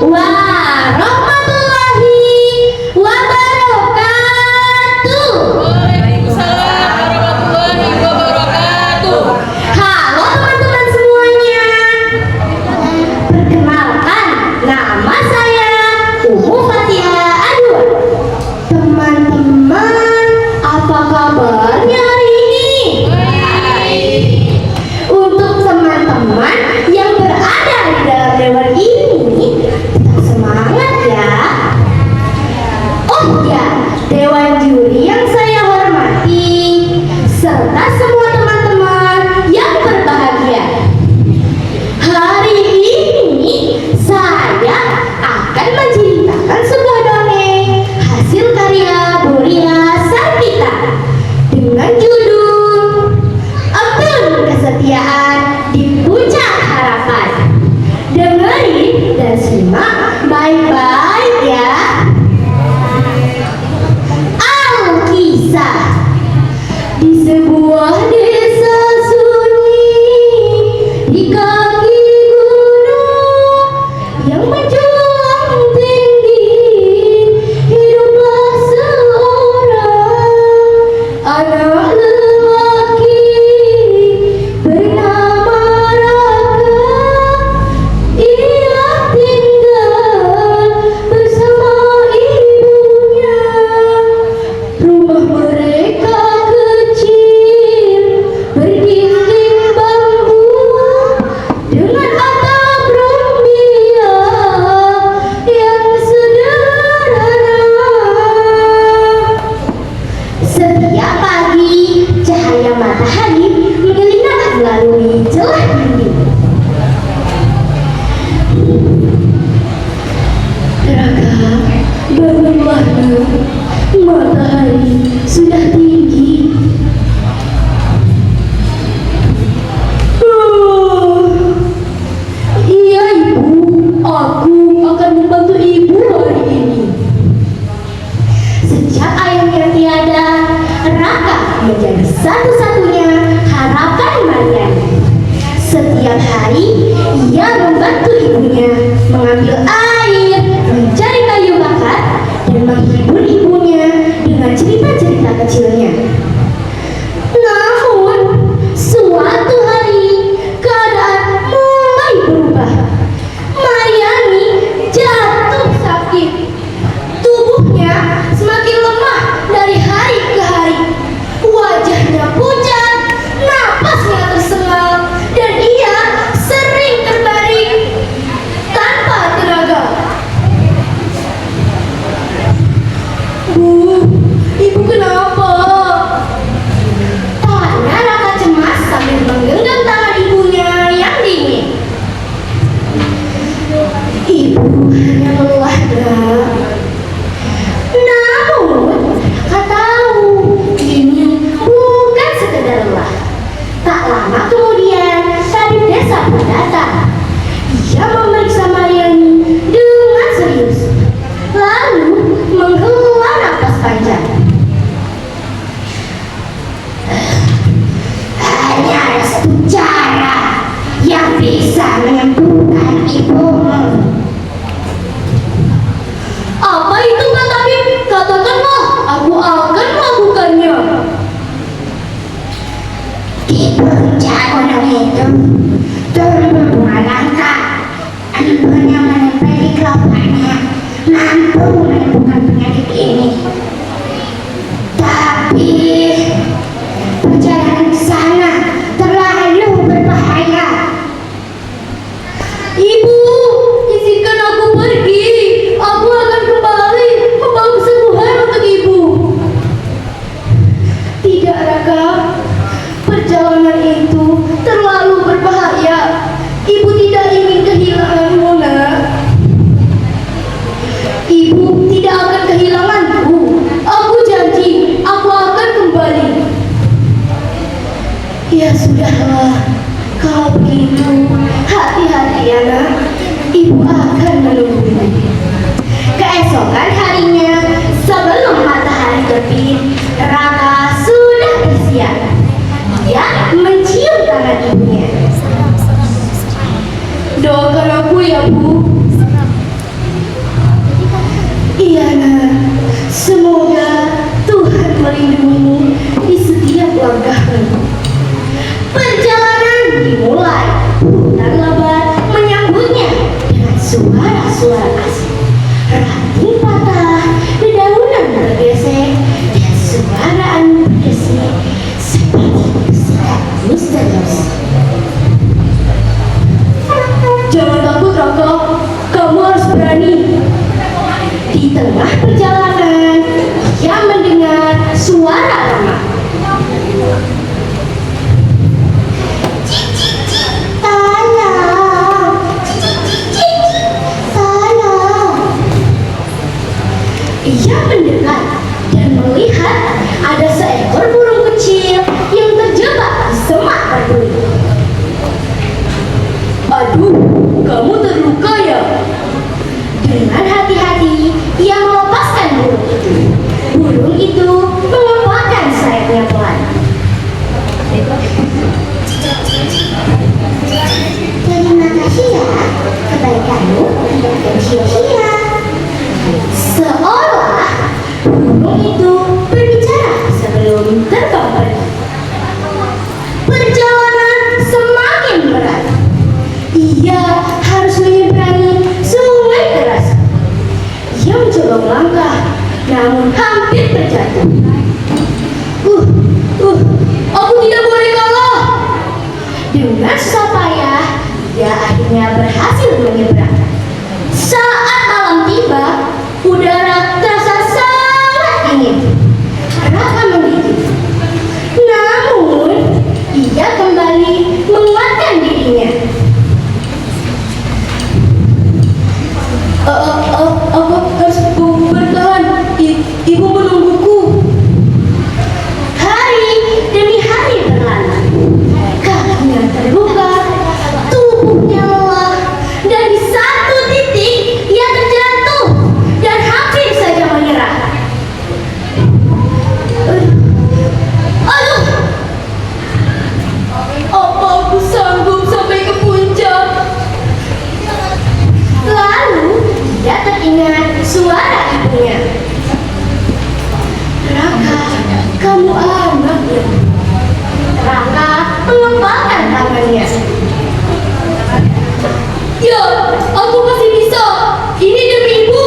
warahmatullahi wabarakatuh. Waalaikumsalam warahmatullahi wabarakatuh. Halo teman-teman semuanya. Perkenalkan, nama saya Umu Fatia Adwa. Teman-teman, apa kabarnya hari ini? Baik. Untuk teman-teman yang berada di dalam dewan ini, tetap semangat ya. Oh ya, dewan juri yang saya hormati, serta semua teman-teman yang berbahagia. Hari ini saya akan menceritakan sebuah dongeng hasil karya Buria Sarpita dengan judul Embun Kesetiaan di Puncak Harapan. Dengerin dan simak baik-baik ya. Alkisah di sebuah desa sunyi di kaki gunung yang menjulang tinggi, hiduplah seorang anak lelaki bernama Raka. Ia tinggal bersama ibunya. Rumah mereka kecil berdinding bambu dengan atap rumbia yang sederhana. Setiap pagi cahaya matahari menyelinap melalui celah dinding. Raka, bangunlah nak. Matahari sudah tinggi. Iya ibu, aku akan membantu ibu hari ini. Sejak ayahnya tiada, Raka menjadi satu-satunya harapan Mariani. Setiap hari ia membantu ibunya mengambil air, mencari kayu bakar, dan menghibur ibunya dengan cerita-cerita kecilnya. Namun, suatu hari keadaan mulai berubah. Mariani jatuh sakit. Tubuhnya semakin lemah dari hari ke hari. Wajahnya pucat, napasnya tersengal, dan ia sering terbaring tanpa tenaga. Bu, ibu kenapa? Tanya Raka cemas sambil menggenggam tangan ibunya yang dingin. Ibu hanya lelah, Nak. Namun, Raka tahu ini bukan sekedar lelah. Tak lama kemudian, tabib desa pun datang. Ia memeriksa Mariani dengan serius, lalu menghela napas panjang. Hanya ada satu cara yang bisa menyembuhkan ibumu. Apa itu, Kak Tabib? Katakanlah, aku akan melakukannya. Di puncak gunung itu tumbuh langka. Embun yang menempel di kelopaknya mampu menyembuhkan penyakit ini. Tapi perjalanan ke sana terlalu berbahaya. Ibu, izinkan aku pergi. Aku akan kembali membawa kesembuhan untuk ibu. Tidak, Raka. Perjalanan itu terlalu berbahaya. Ibu tidak ingin kehilanganmu, Nak. Ibu tidak akan kehilanganku. Aku janji, aku akan kembali. Ya sudahlah, kalau begitu, hati-hati ya, Nak. Ibu akan menunggumu. Keesokan harinya, sebelum matahari terbit, Raka sudah bersiap. Dia mencium tangan ibunya. Doakan aku ya, Bu. Semoga Tuhan melindungimu di setiap langkahmu. Perjalanan dimulai. Hutan lebat menyambutnya dengan suara-suara asing. Ranting patah, dedaunan bergesek, dan suara angin berdesir seperti musikat misterius. Jangan takut, Raka. Kamu harus berani. Di tengah perjalanan, ia mendengar suara lama. Tolong, tolong. Ia mendekat dan melihat ada seekor burung kecil yang terjebak di semak berduri. Aduh, kamu terluka ya? Dengan hati-hati, ia melepaskan burung itu. Burung itu mengepakkan sayapnya pelan. Terima kasih ya, kebaikanmu tidak akan sia-sia. Seolah burung itu berbicara sebelum terbang pergi. Perjalanan semakin berat. Ia harus menyeberangi sungai deras. Ia mencoba melangkah, namun hampir terjatuh. Aku tidak boleh kalah. Dengan susah payah, ia akhirnya berhasil menyeberang. Saat malam tiba, udara terasa sangat dingin. Raka menggigil. Namun, ia kembali menguatkan dirinya. Aku harus bertahan. Ibu menungguku. Hari demi hari berlalu. Kakinya terluka, tubuhnya lelah, dan di satu titik ia terjatuh dan hampir saja menyerah. Aduh, apa aku sanggup sampai ke puncak? Lalu ia teringat suara ibunya. Raka, kamu anak ya? Raka mengepalkan tangannya. Ya, aku pasti bisa. Ini demi ibu.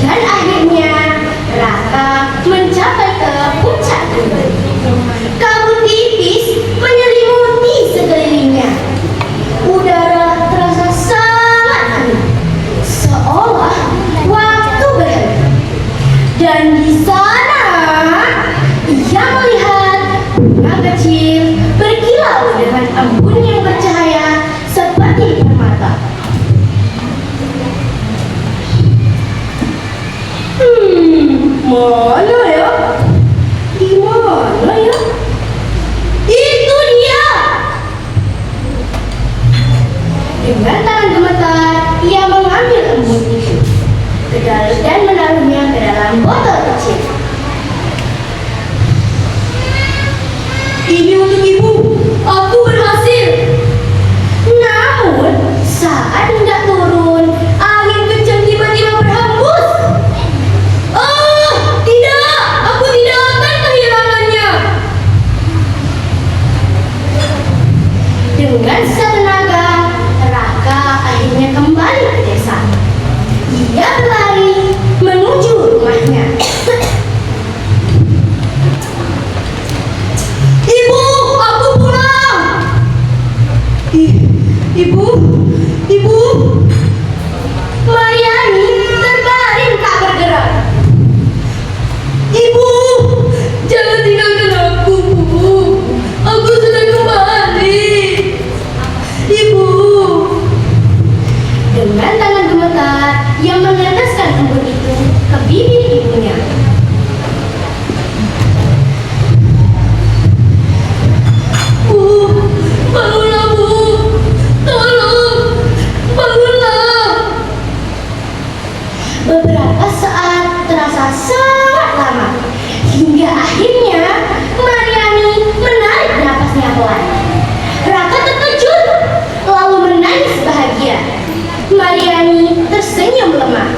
Dan akhirnya Raka mencapai ke puncak gunung. Kabut tipis menyelimuti sekelilingnya. Udara terasa sangat aneh, seolah waktu berhenti. Dan di sana ia melihat bunga kecil berkilau dengan embun yang bercahaya seperti permata. Mana ya? Di mana ya? Itu dia! Dengan tangan gemetar, ia mengambil embun itu dan menaruhnya ke dalam botol kecil. Ini untuk ibu. Aku berhasil. Namun, saat hendak turun, angin kencang tiba-tiba berhembus. Tidak! Aku tidak akan kehilangannya. Dengan setenaga, Raka akhirnya kembali ke desa. Ia berlari menuju rumahnya. Ibu, aku pulang. Ibu, Mariani terbaring tak bergerak. Ibu, jangan tinggalkan aku, Bu. Aku sudah kembali. Ibu. Dengan tangan gemetar, ia meneteskan embun itu ke bibir ibunya. Bu, bangunlah, Bu. Tolong, bangunlah. Beberapa saat terasa sangat lama, hingga akhirnya Mariani menarik napasnya pelan. Raka terkejut, lalu menangis bahagia. Mariani tersenyum lemah.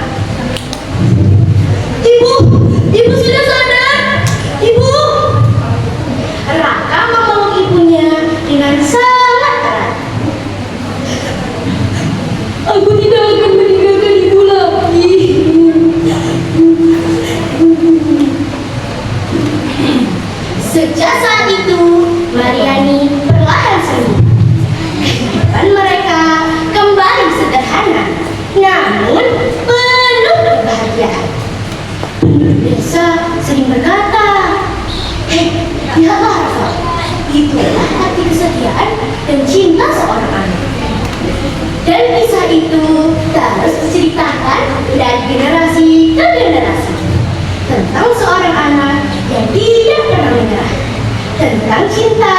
Aku tidak akan meninggalkan ibu lagi. Sejak saat itu, Mariani perlahan sembuh. Kehidupan mereka kembali sederhana, namun penuh kebahagiaan. Penduduk desa sering berkata, lihatlah Rafa, itulah arti kesetiaan dan cinta seorang anak. Dan kisah itu terus diceritakan dari generasi ke generasi tentang seorang anak yang tidak pernah menyerah, tentang cinta